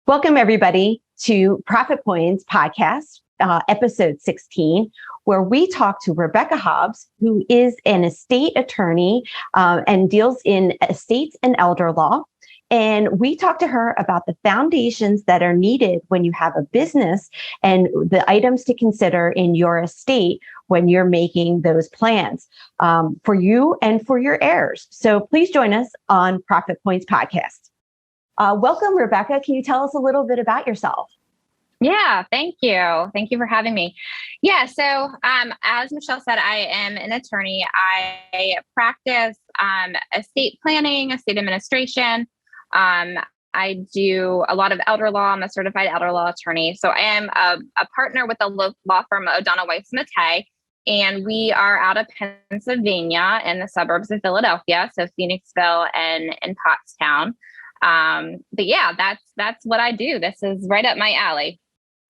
Welcome, everybody, to Profit Points Podcast, episode 16, where we talk to Rebecca Hobbs, who is an estate attorney and deals in estates and elder law. And we talk to her about the foundations that are needed when you have a business and the items to consider in your estate when you're making those plans for you and for your heirs. So please join us on Profit Points Podcast. Welcome, Rebecca. Can you tell us a little bit about yourself? Yeah, thank you. Thank you for having me. Yeah, so as Michelle said, I am an attorney. I practice estate planning, estate administration. I do a lot of elder law. I'm a certified elder law attorney. So I am a partner with the law firm Weiss Mattei, and we are out of Pennsylvania in the suburbs of Philadelphia, so Phoenixville and Pottstown. But yeah, that's what I do. This is right up my alley.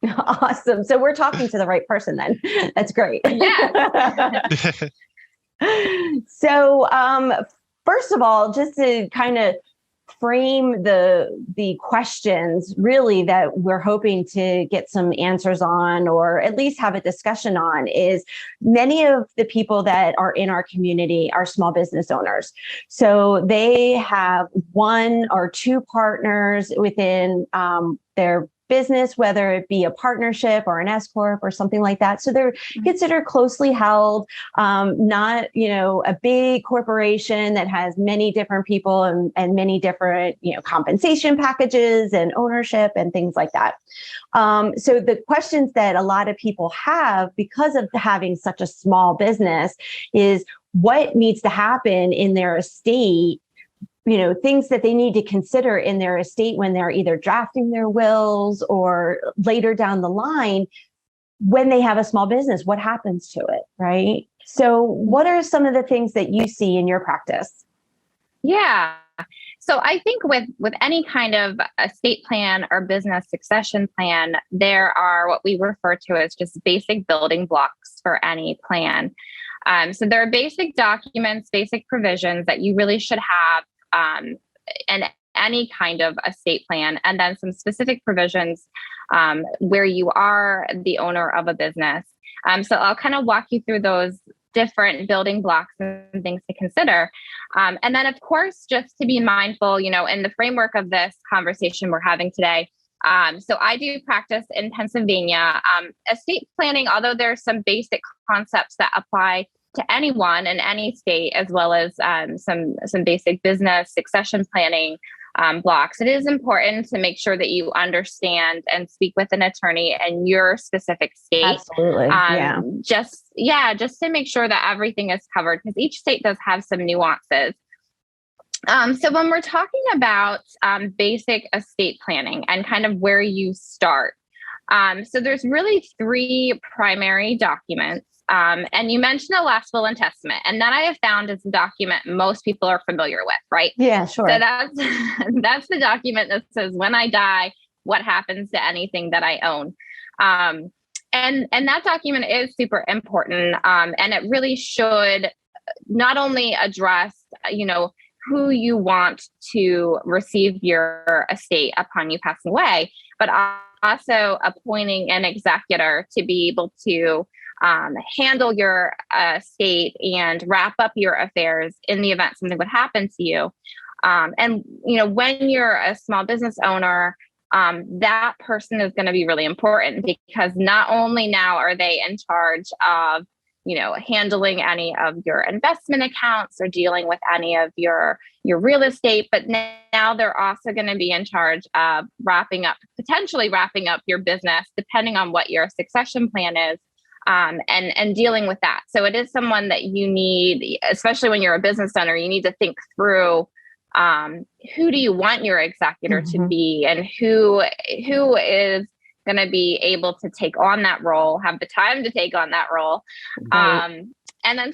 Awesome. So we're talking to the right person then. That's great. Yeah. So, first of all, just to kind of frame the questions really that we're hoping to get some answers on, or at least have a discussion on, is many of the people that are in our community are small business owners. So they have one or two partners within their business, whether it be a partnership or an S corp or something like that. So they're considered closely held, not, a big corporation that has many different people and many different, compensation packages and ownership and things like that. So the questions that a lot of people have because of having such a small business is what needs to happen in their estate, things that they need to consider in their estate when they're either drafting their wills or later down the line when they have a small business, what happens to it, right? So what are some of the things that you see in your practice? Yeah. So I think with any kind of estate plan or business succession plan, there are what we refer to as just basic building blocks for any plan. So there are basic documents, basic provisions that you really should have and any kind of estate plan, and then some specific provisions where you are the owner of a business. So I'll kind of walk you through those different building blocks and things to consider. And then, of course, just to be mindful, in the framework of this conversation we're having today. So I do practice in Pennsylvania. Estate planning, although there's some basic concepts that apply to anyone in any state, as well as some basic business succession planning blocks. It is important to make sure that you understand and speak with an attorney in your specific state. Absolutely. Just to make sure that everything is covered, because each state does have some nuances. So when we're talking about basic estate planning and kind of where you start, so there's really three primary documents. And you mentioned the last will and testament, and that I have found is a document most people are familiar with, right? Yeah, sure. So that's the document that says when I die, what happens to anything that I own. And that document is super important. And it really should not only address, who you want to receive your estate upon you passing away, but also appointing an executor to be able to handle your estate and wrap up your affairs in the event something would happen to you. And when you're a small business owner, that person is going to be really important, because not only now are they in charge of, handling any of your investment accounts or dealing with any of your real estate, but now they're also going to be in charge of potentially wrapping up your business, depending on what your succession plan is. And dealing with that. So it is someone that you need, especially when you're a business owner, you need to think through who do you want your executor to be, and who is going to be able to take on that role, have the time to take on that role. Right. And then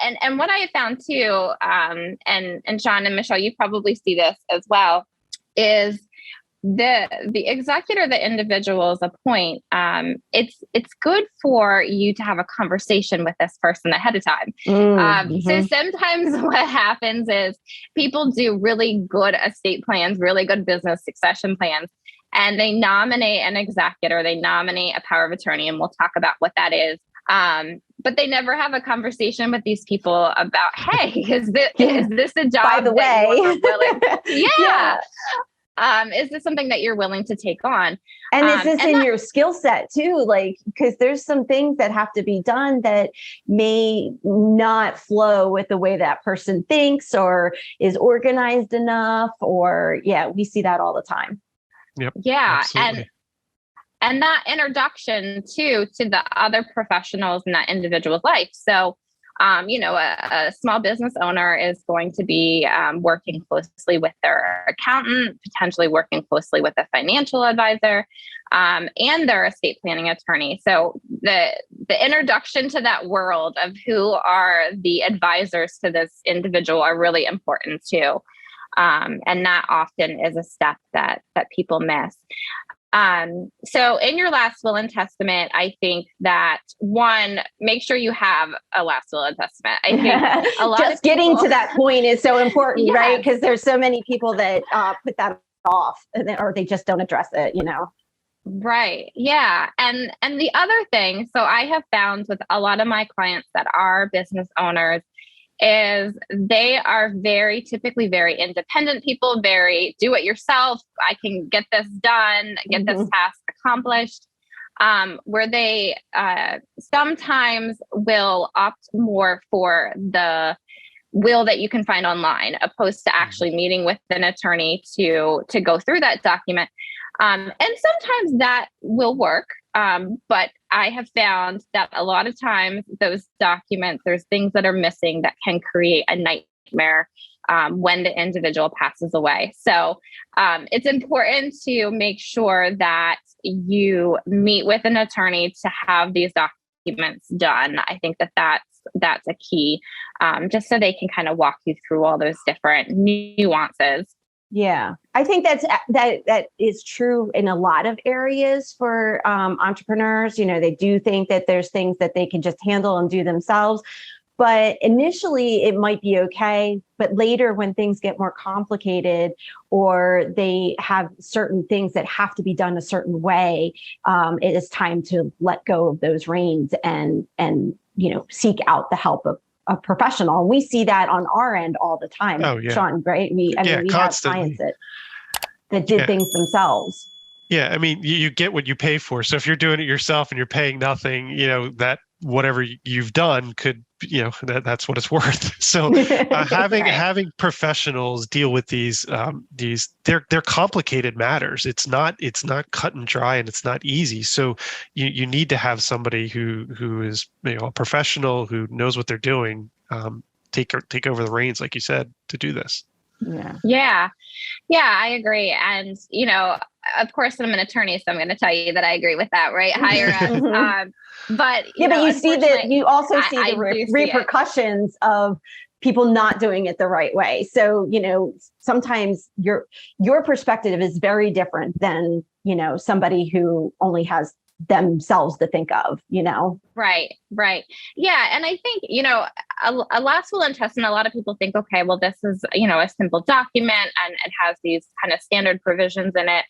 and what I have found too, and Sean and Michelle, you probably see this as well, is the executor that individuals appoint, it's good for you to have a conversation with this person ahead of time. So sometimes what happens is people do really good estate plans, really good business succession plans, and they nominate an executor, they nominate a power of attorney, and we'll talk about what that is. But they never have a conversation with these people about, hey, is this a job by the way you're willing? Yeah. Is this something that you're willing to take on? And is this in your skill set too? Like, because there's some things that have to be done that may not flow with the way that person thinks or is organized enough, or we see that all the time. Yep. Yeah. Absolutely. And that introduction too, to the other professionals in that individual's life. So, a small business owner is going to be working closely with their accountant, potentially working closely with a financial advisor, and their estate planning attorney. So the introduction to that world of who are the advisors to this individual are really important too. And that often is a step that people miss. So in your last will and testament, I think that one, make sure you have a last will and testament. I think a lot just of people, getting to that point is so important, right? Because there's so many people that put that off, or they just don't address it, Right. Yeah. And the other thing, so I have found with a lot of my clients that are business owners, is they are typically very independent people, very do it yourself. I can get this done, get this task accomplished, where they sometimes will opt more for the will that you can find online, opposed to actually meeting with an attorney to go through that document. And sometimes that will work. But I have found that a lot of times those documents, there's things that are missing that can create a nightmare when the individual passes away. So it's important to make sure that you meet with an attorney to have these documents done. I think that's a key, just so they can kind of walk you through all those different nuances. Yeah, I think that is true in a lot of areas for entrepreneurs. They do think that there's things that they can just handle and do themselves. But initially it might be okay. But later when things get more complicated, or they have certain things that have to be done a certain way, it is time to let go of those reins and seek out the help of a professional. And we see that on our end all the time, Sean, right? We have clients that did things themselves. Yeah. I mean, you get what you pay for. So if you're doing it yourself and you're paying nothing, that whatever you've done could, that's what it's worth. So having professionals deal with these they're complicated matters. It's not cut and dry, and it's not easy. So you need to have somebody who is a professional who knows what they're doing, take over the reins, like you said, to do this. Yeah, I agree. And, of course, I'm an attorney, so I'm going to tell you that I agree with that, right? Higher up. But you see that you also see the repercussions of people not doing it the right way. So, sometimes your perspective is very different than, somebody who only has themselves to think of, Right. Yeah. And I think, a last will and testament, a lot of people think, okay, well, this is, a simple document and it has these kind of standard provisions in it.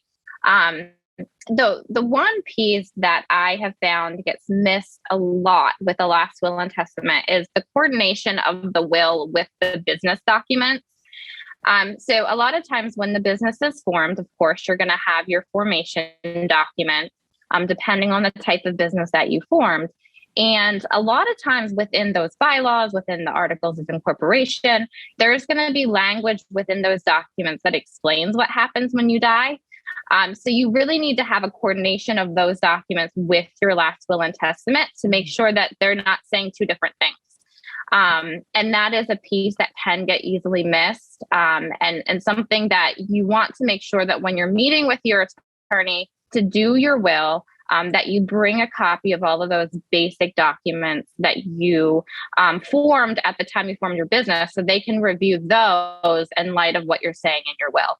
The one piece that I have found gets missed a lot with the last will and testament is the coordination of the will with the business documents. So a lot of times when the business is formed, of course, you're going to have your formation document, depending on the type of business that you formed. And a lot of times within those bylaws, within the articles of incorporation, there's going to be language within those documents that explains what happens when you die. So you really need to have a coordination of those documents with your last will and testament to make sure that they're not saying two different things. And that is a piece that can get easily missed, and something that you want to make sure that when you're meeting with your attorney to do your will, that you bring a copy of all of those basic documents that you formed at the time you formed your business, so they can review those in light of what you're saying in your will.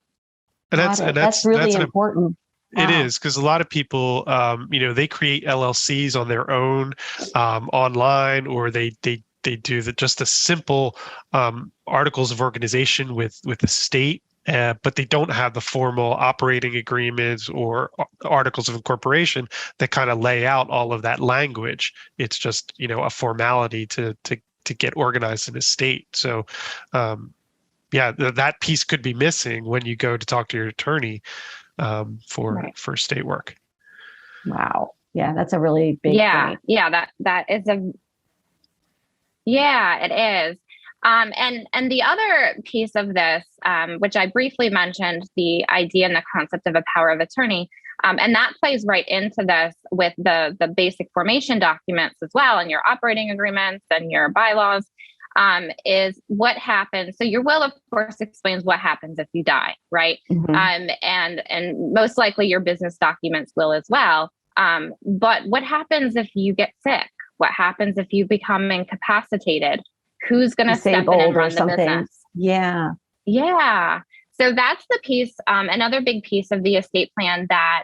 And that's really important. It is, because a lot of people, they create LLCs on their own online, or they do just a simple articles of organization with the state. but they don't have the formal operating agreements or articles of incorporation that kind of lay out all of that language. It's just, a formality to get organized in a state. So, that piece could be missing when you go to talk to your attorney for state work. Wow. Yeah, that's a really big point. Yeah, that is it is. And the other piece of this, which I briefly mentioned, the idea and the concept of a power of attorney, and that plays right into this with the basic formation documents as well, and your operating agreements and your bylaws, is what happens. So your will, of course, explains what happens if you die, right? Mm-hmm. And most likely your business documents will as well. But what happens if you get sick? What happens if you become incapacitated? Who's going to step in and run the business? Yeah. Yeah. So that's the piece, another big piece of the estate plan that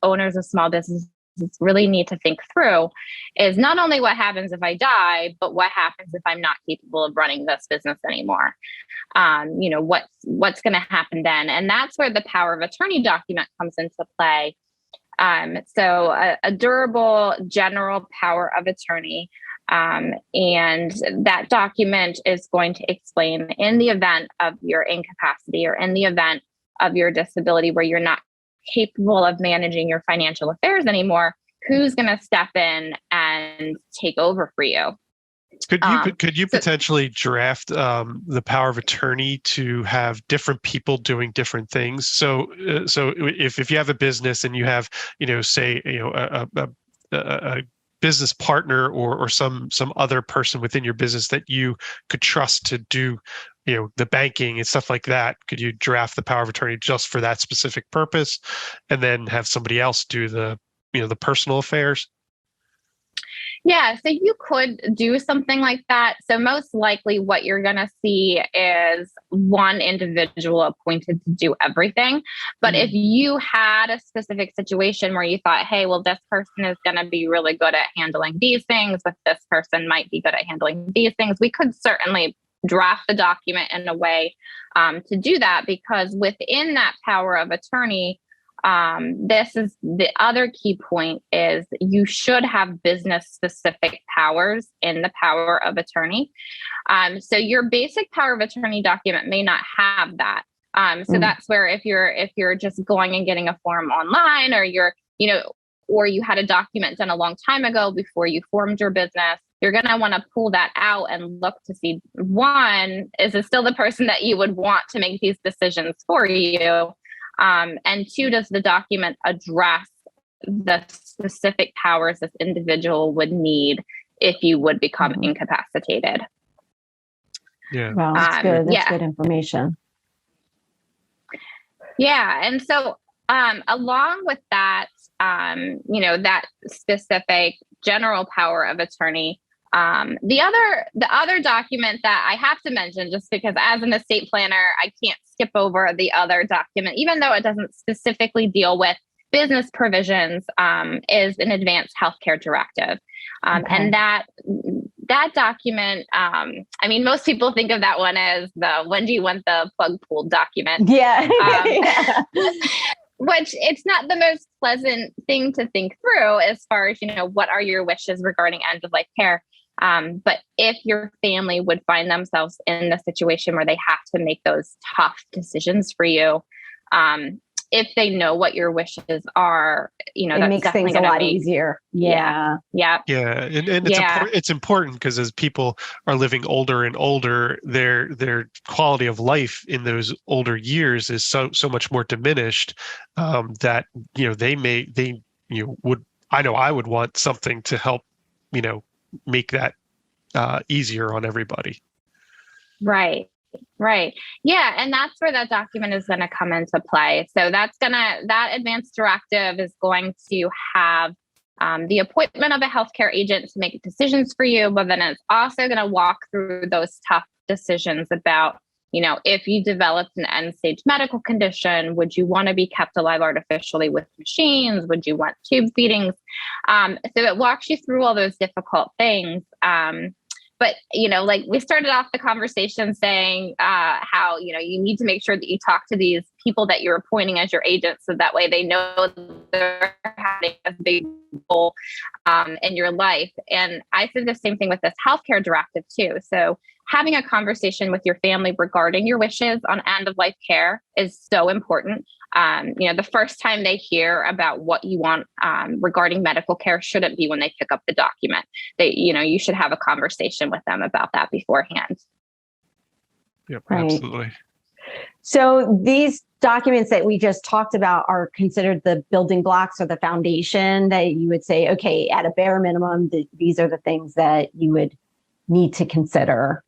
owners of small businesses really need to think through is not only what happens if I die, but what happens if I'm not capable of running this business anymore? What's going to happen then? And that's where the power of attorney document comes into play. So a durable general power of attorney. And that document is going to explain, in the event of your incapacity or in the event of your disability where you're not capable of managing your financial affairs anymore, who's going to step in and take over for you. Could you potentially draft the power of attorney to have different people doing different things? So if you have a business and you have, say, a business partner or some other person within your business that you could trust to do, the banking and stuff like that, could you draft the power of attorney just for that specific purpose, and then have somebody else do the personal affairs? Yeah, so you could do something like that. So most likely what you're going to see is one individual appointed to do everything. But if you had a specific situation where you thought, hey, well, this person is going to be really good at handling these things, but this person might be good at handling these things, we could certainly draft the document in a way to do that, because within that power of attorney, this is the other key point, is you should have business specific powers in the power of attorney. So your basic power of attorney document may not have that. So that's where if you're just going and getting a form online, or or you had a document done a long time ago before you formed your business, you're going to want to pull that out and look to see, one, is it still the person that you would want to make these decisions for you? And two, does the document address the specific powers this individual would need if you would become incapacitated? Yeah. Wow, that's good. That's good information. Yeah. And so along with that, that specific general power of attorney, the other document that I have to mention, just because as an estate planner, I can't skip over the other document, even though it doesn't specifically deal with business provisions, is an advanced healthcare directive. And that document, most people think of that one as the when do you want the plug pulled document? Yeah. Which it's not the most pleasant thing to think through as far as, what are your wishes regarding end of life care? But if your family would find themselves in the situation where they have to make those tough decisions for you, if they know what your wishes are, it that's makes things a lot easier. Yeah. And it's important because as people are living older and older, their quality of life in those older years is so much more diminished, that I would want something to help make that easier on everybody. Right. Yeah. And that's where that document is going to come into play. So that advanced directive is going to have the appointment of a healthcare agent to make decisions for you, but then it's also going to walk through those tough decisions about, if you developed an end stage medical condition, would you want to be kept alive artificially with machines? Would you want tube feedings? So it walks you through all those difficult things. But, like we started off the conversation saying how, you need to make sure that you talk to these people that you're appointing as your agents, so that way they know they're having a big role in your life. And I said the same thing with this healthcare directive too. So having a conversation with your family regarding your wishes on end of life care is so important. The first time they hear about what you want regarding medical care shouldn't be when they pick up the document. You should have a conversation with them about that beforehand. Yep, right. Absolutely. So these documents that we just talked about are considered the building blocks or the foundation that you would say, okay, at a bare minimum, these are the things that you would need to consider.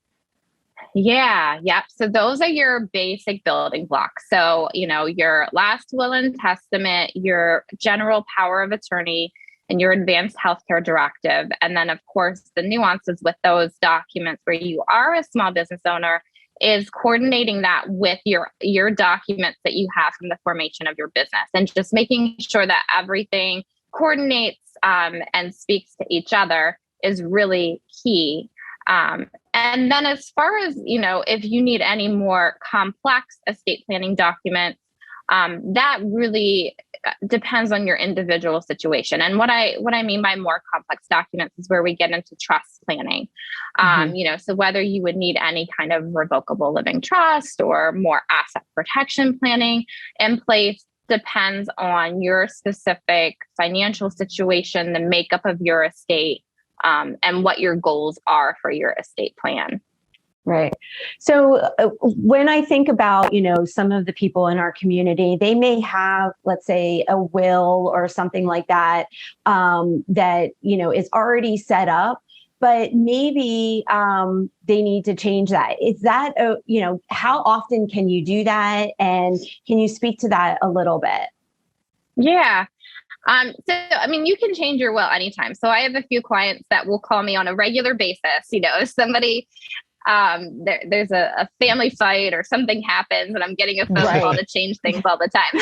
Yeah. Yep. So those are your basic building blocks. So, your last will and testament, your general power of attorney, and your advanced healthcare directive. And then, of course, the nuances with those documents where you are a small business owner is coordinating that with your documents that you have from the formation of your business, and just making sure that everything coordinates and speaks to each other is really key. And then as far as, if you need any more complex estate planning documents, that really depends on your individual situation. And what I mean by more complex documents is where we get into trust planning. So whether you would need any kind of revocable living trust or more asset protection planning in place depends on your specific financial situation, the makeup of your estate, and what your goals are for your estate plan. Right. So when I think about, some of the people in our community, they may have, let's say, a will or something like that, that, is already set up, but maybe they need to change that. Is that, how often can you do that? And can you speak to that a little bit? Yeah. You can change your will anytime. So I have a few clients that will call me on a regular basis. If somebody, there's a family fight or something happens and I'm getting a phone call to change things all the time.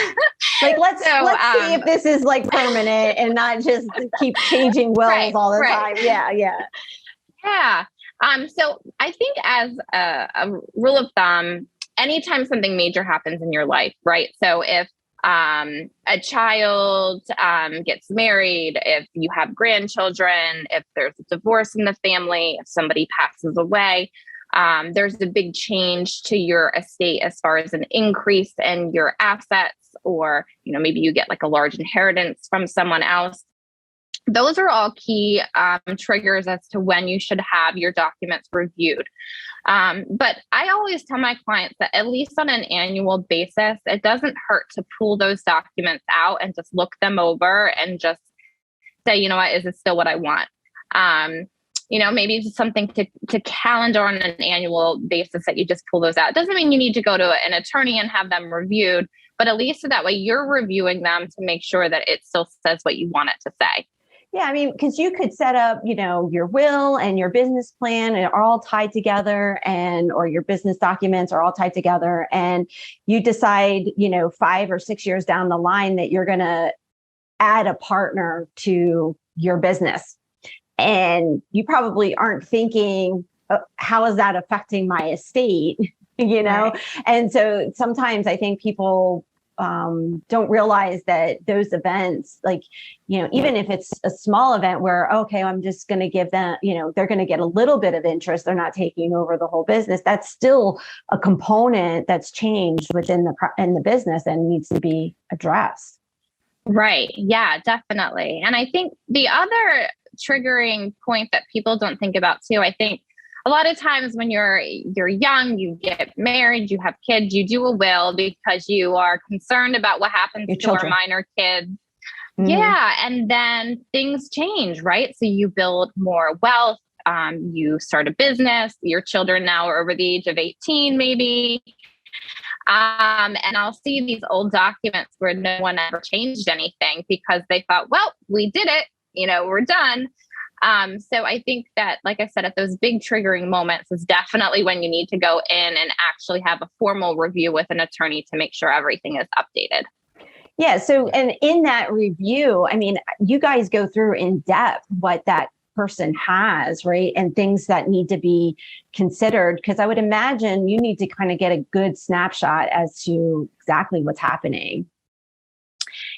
Let's see if this is permanent and not just keep changing wills all the time. Yeah. So I think as a rule of thumb, anytime something major happens in your life, right? So if a child gets married, if you have grandchildren, if there's a divorce in the family, if somebody passes away, there's a big change to your estate as far as an increase in your assets, or, maybe you get a large inheritance from someone else. Those are all key triggers as to when you should have your documents reviewed. But I always tell my clients that at least on an annual basis, it doesn't hurt to pull those documents out and just look them over and just say, is this still what I want? Maybe it's something to calendar on an annual basis that you just pull those out. It doesn't mean you need to go to an attorney and have them reviewed, but at least so that way you're reviewing them to make sure that it still says what you want it to say. Yeah, because you could set up, your will and your business plan are all tied together, or your business documents are all tied together, and you decide, 5 or 6 years down the line that you're going to add a partner to your business. And you probably aren't thinking, how is that affecting my estate? Right. And so sometimes I think people don't realize that those events, even if it's a small event where, okay, I'm just going to give them, they're going to get a little bit of interest. They're not taking over the whole business. That's still a component that's changed within the business and needs to be addressed. Right. Yeah, definitely. And I think the other triggering point that people don't think about too, I think a lot of times when you're young, you get married, you have kids, you do a will because you are concerned about what happens to our minor kids. Mm-hmm. Yeah. And then things change, right? So you build more wealth, you start a business, your children now are over the age of 18, maybe. And I'll see these old documents where no one ever changed anything because they thought, well, we did it, we're done. So I think that, like I said, at those big triggering moments is definitely when you need to go in and actually have a formal review with an attorney to make sure everything is updated. Yeah. So, and in that review, you guys go through in depth what that person has, right? And things that need to be considered. Because I would imagine you need to kind of get a good snapshot as to exactly what's happening.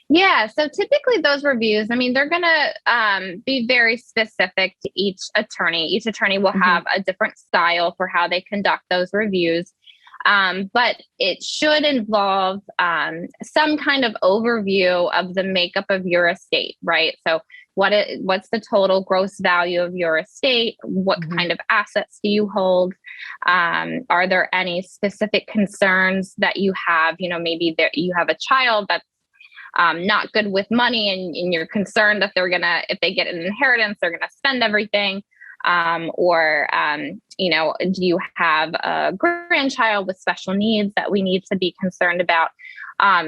Yeah. So typically those reviews, I mean, they're going to be very specific to each attorney. Each attorney will have a different style for how they conduct those reviews. But it should involve some kind of overview of the makeup of your estate, right? So what's the total gross value of your estate? What kind of assets do you hold? Are there any specific concerns that you have? You know, maybe you have a child that's not good with money, and you're concerned that if they get an inheritance, they're gonna spend everything. You know, do you have a grandchild with special needs that we need to be concerned about?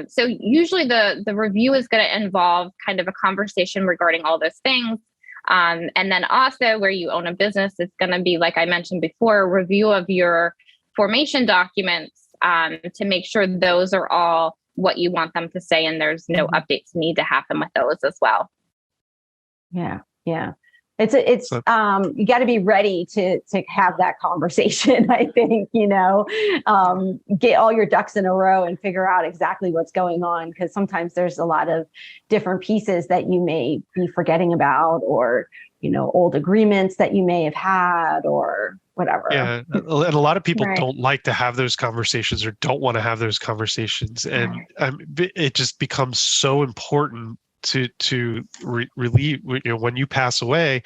So usually the review is going to involve kind of a conversation regarding all those things. And then also where you own a business, it's going to be, like I mentioned before, a review of your formation documents to make sure those are all what you want them to say, and there's no updates need to happen with those as well. Yeah. It's you got to be ready to have that conversation. I think, you know, get all your ducks in a row and figure out exactly what's going on, because sometimes there's a lot of different pieces that you may be forgetting about, or, you know, old agreements that you may have had or whatever. Yeah, and a lot of people don't like to have those conversations or don't want to have those conversations, and it just becomes so important to relieve, you know, when you pass away,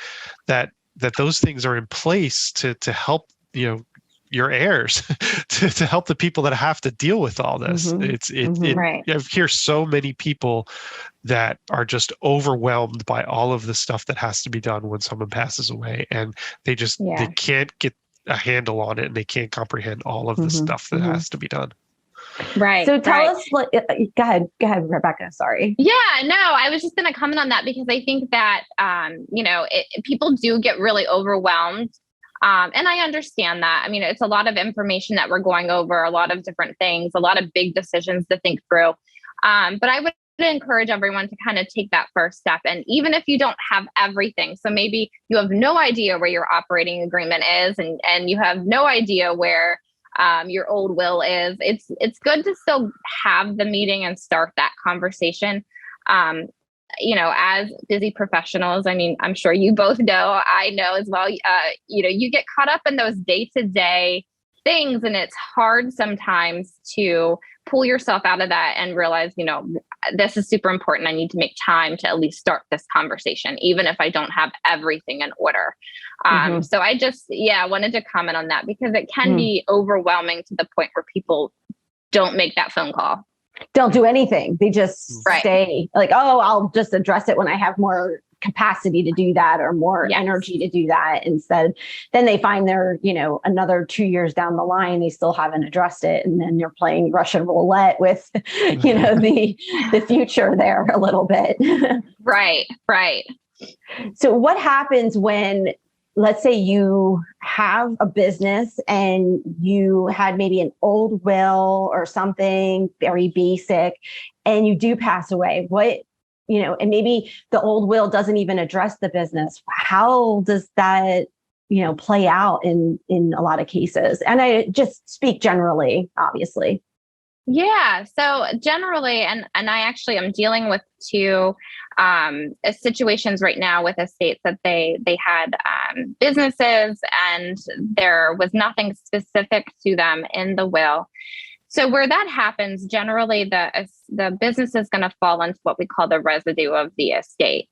that those things are in place to help, you know, your heirs, to help the people that have to deal with all this. I hear so many people that are just overwhelmed by all of the stuff that has to be done when someone passes away, and they just they can't get a handle on it, and they can't comprehend all of the stuff that has to be done. Right. So tell us, go ahead, Rebecca. Sorry. Yeah, no, I was just going to comment on that, because I think that, you know, people do get really overwhelmed. And I understand that. I mean, it's a lot of information that we're going over, a lot of different things, a lot of big decisions to think through. But I would encourage everyone to kind of take that first step. And even if you don't have everything, so maybe you have no idea where your operating agreement is, and you have no idea where your old will is, it's good to still have the meeting and start that conversation. You know, as busy professionals, I mean, I'm sure you both know, I know as well, you know, you get caught up in those day-to-day things, and it's hard sometimes to pull yourself out of that and realize, you know, this is super important. I need to make time to at least start this conversation, even if I don't have everything in order. So I just, wanted to comment on that, because it can be overwhelming to the point where people don't make that phone call. Don't do anything. They just stay like, oh, I'll just address it when I have more capacity to do that, or more energy to do that. Instead, then they find they're, you know, another 2 years down the line, they still haven't addressed it. And then you're playing Russian roulette with, you know, the future there a little bit. Right. So what happens when, let's say you have a business and you had maybe an old will or something very basic, and you do pass away? What, you know, and maybe the old will doesn't even address the business. How does that, you know, play out in a lot of cases? And I just speak generally, obviously. Yeah. So generally, and I actually am dealing with two situations right now with estates that they had businesses, and there was nothing specific to them in the will. So where that happens, generally the business is going to fall into what we call the residue of the estate,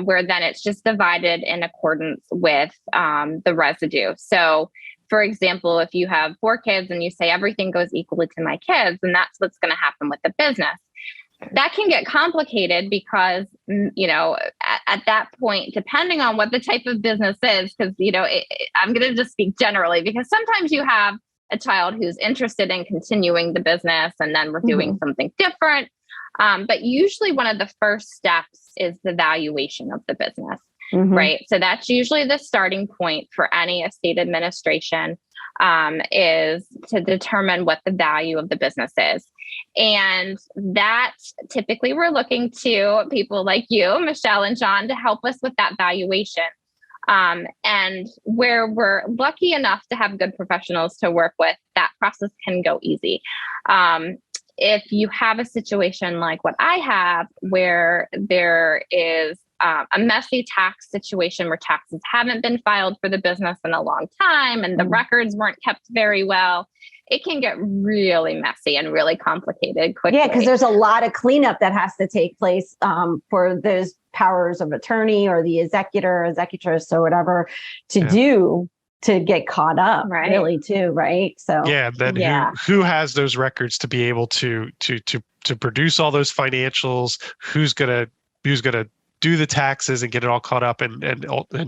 where then it's just divided in accordance with the residue. So for example, if you have 4 kids and you say everything goes equally to my kids, then that's what's going to happen with the business. That can get complicated because, you know, at that point, depending on what the type of business is, because, you know, I'm going to just speak generally, because sometimes you have a child who's interested in continuing the business, and then we're doing something different. But usually one of the first steps is the valuation of the business. Right. So that's usually the starting point for any estate administration, is to determine what the value of the business is. And that typically we're looking to people like you, Michelle and John, to help us with that valuation. And where we're lucky enough to have good professionals to work with, that process can go easy. If you have a situation like what I have, where there is a messy tax situation where taxes haven't been filed for the business in a long time and the records weren't kept very well, it can get really messy and really complicated quickly. Yeah, because there's a lot of cleanup that has to take place for those powers of attorney or the executor, executress, or whatever to get caught up, really, too, right? So then who has those records to be able to produce all those financials? Who's gonna do the taxes and get it all caught up, and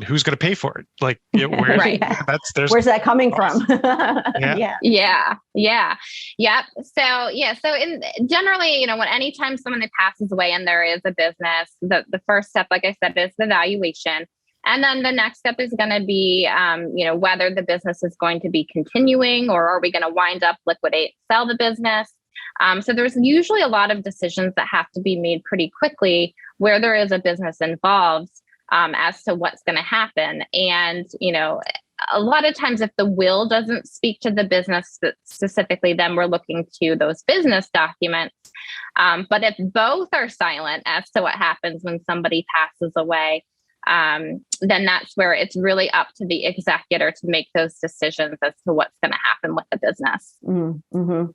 who's going to pay for it? Like, where's that coming from? So generally, when anytime someone passes away and there is a business, the first step, like I said, is the valuation. And then the next step is going to be, whether the business is going to be continuing, or are we going to wind up liquidate, sell the business? So there's usually a lot of decisions that have to be made pretty quickly where there is a business involved, as to what's going to happen. And, a lot of times if the will doesn't speak to the business specifically, then we're looking to those business documents. But if both are silent as to what happens when somebody passes away, then that's where it's really up to the executor to make those decisions as to what's going to happen with the business. Mm-hmm.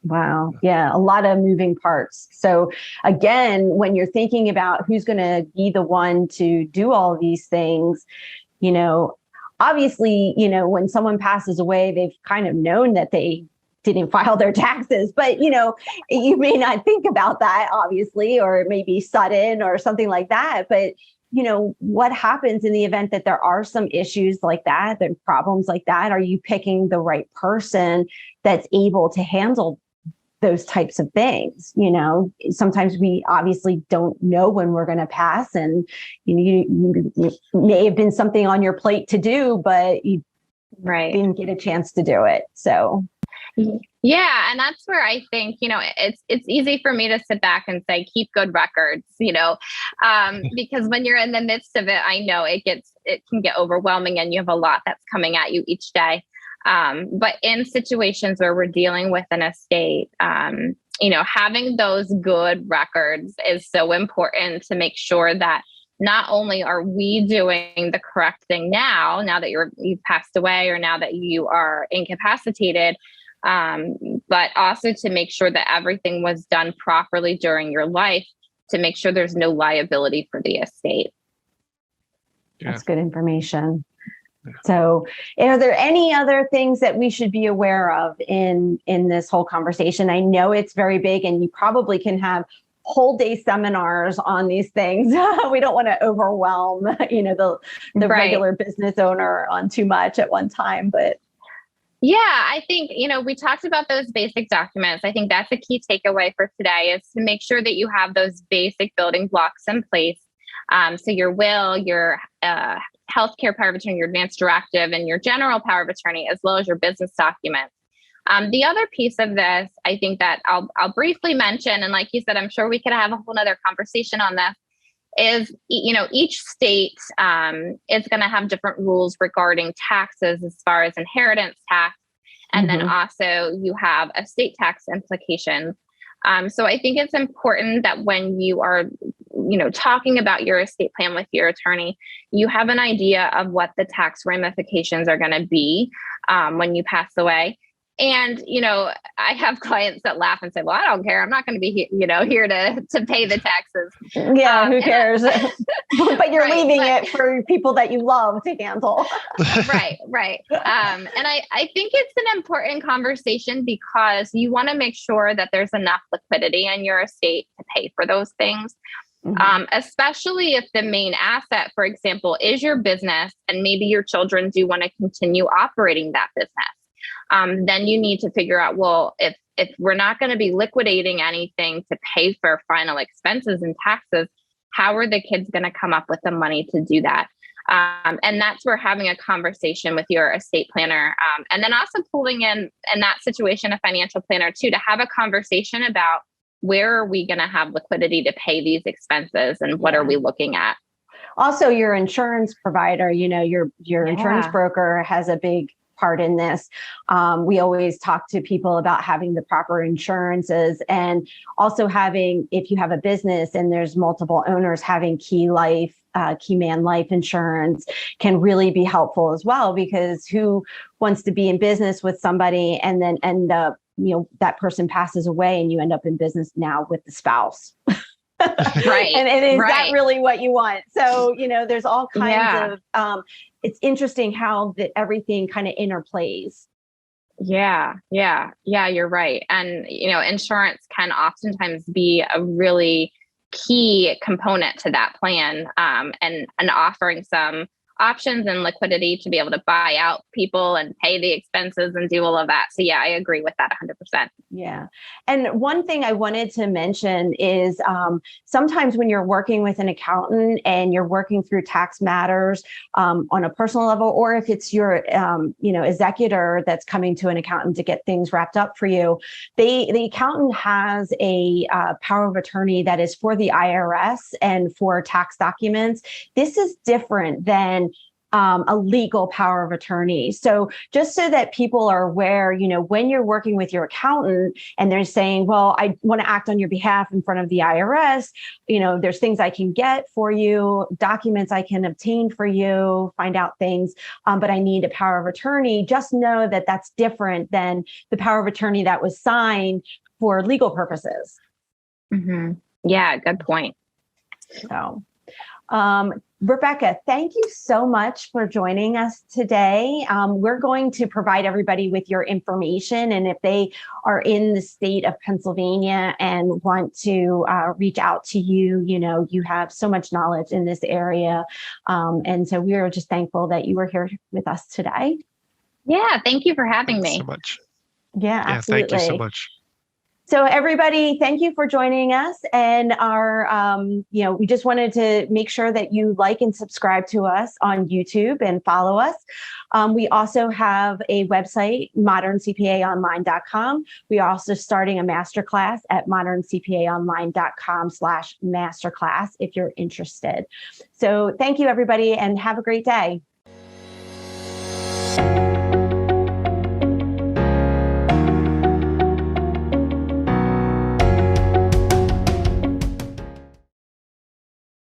Wow. Yeah. A lot of moving parts. So again, when you're thinking about who's going to be the one to do all these things, obviously, when someone passes away, they've kind of known that they didn't file their taxes, but you may not think about that, obviously, or it may be sudden or something like that. But what happens in the event that there are some issues like that, the problems like that? Are you picking the right person that's able to handle those types of things? Sometimes we obviously don't know when we're going to pass, and you may have been something on your plate to do, but you didn't get a chance to do it. So yeah, and that's where I think it's easy for me to sit back and say keep good records, because when you're in the midst of it, I know it can get overwhelming, and you have a lot that's coming at you each day. But in situations where we're dealing with an estate, having those good records is so important to make sure that not only are we doing the correct thing now that you've passed away, or now that you are incapacitated, but also to make sure that everything was done properly during your life, to make sure there's no liability for the estate. That's good information. So are there any other things that we should be aware of in this whole conversation? I know it's very big, and you probably can have whole day seminars on these things. We don't want to overwhelm, the regular business owner on too much at one time, but yeah, I think, we talked about those basic documents. I think that's a key takeaway for today, is to make sure that you have those basic building blocks in place. So your will, your healthcare power of attorney, your advanced directive, and your general power of attorney, as well as your business documents. The other piece of this, I think that I'll briefly mention, and like you said, I'm sure we could have a whole nother conversation on this, is, each state is going to have different rules regarding taxes as far as inheritance tax. And then also you have estate tax implications. So I think it's important that when you are, talking about your estate plan with your attorney, you have an idea of what the tax ramifications are going to be when you pass away. And, I have clients that laugh and say, well, I don't care. I'm not going to be, here to pay the taxes. Yeah, who cares? But you're leaving it for people that you love to handle. Right. And I think it's an important conversation, because you want to make sure that there's enough liquidity in your estate to pay for those things. Especially if the main asset, for example, is your business, and maybe your children do want to continue operating that business. Then you need to figure out, well, if we're not going to be liquidating anything to pay for final expenses and taxes, how are the kids going to come up with the money to do that? And that's where having a conversation with your estate planner, and then also pulling in that situation, a financial planner too, to have a conversation about where are we going to have liquidity to pay these expenses, and what are we looking at? Also, your insurance provider, your insurance broker has a big part in this. We always talk to people about having the proper insurances, and also having, if you have a business and there's multiple owners, having key man life insurance can really be helpful as well, because who wants to be in business with somebody and then end up, that person passes away and you end up in business now with the spouse. Right. And is that really what you want? So, there's all kinds of, it's interesting how that everything kind of interplays. Yeah, you're right. And, insurance can oftentimes be a really key component to that plan, and offering some options and liquidity to be able to buy out people and pay the expenses and do all of that. So yeah, I agree with that 100%. Yeah. And one thing I wanted to mention is sometimes when you're working with an accountant and you're working through tax matters on a personal level, or if it's your executor that's coming to an accountant to get things wrapped up for you, the accountant has a power of attorney that is for the IRS and for tax documents. This is different than a legal power of attorney. So just so that people are aware, when you're working with your accountant and they're saying, well, I want to act on your behalf in front of the IRS, there's things I can get for you, documents I can obtain for you, find out things, but I need a power of attorney. Just know that that's different than the power of attorney that was signed for legal purposes. Mm-hmm. Yeah, good point. So, Rebecca, thank you so much for joining us today. We're going to provide everybody with your information, and if they are in the state of Pennsylvania and want to reach out to you, you have so much knowledge in this area. And so we are just thankful that you were here with us today. Yeah, thank you for having me. So much. Yeah, absolutely. Thank you so much. So everybody, thank you for joining us. And we just wanted to make sure that you like and subscribe to us on YouTube and follow us. We also have a website, moderncpaonline.com. We are also starting a masterclass at moderncpaonline.com/masterclass if you're interested. So thank you, everybody, and have a great day.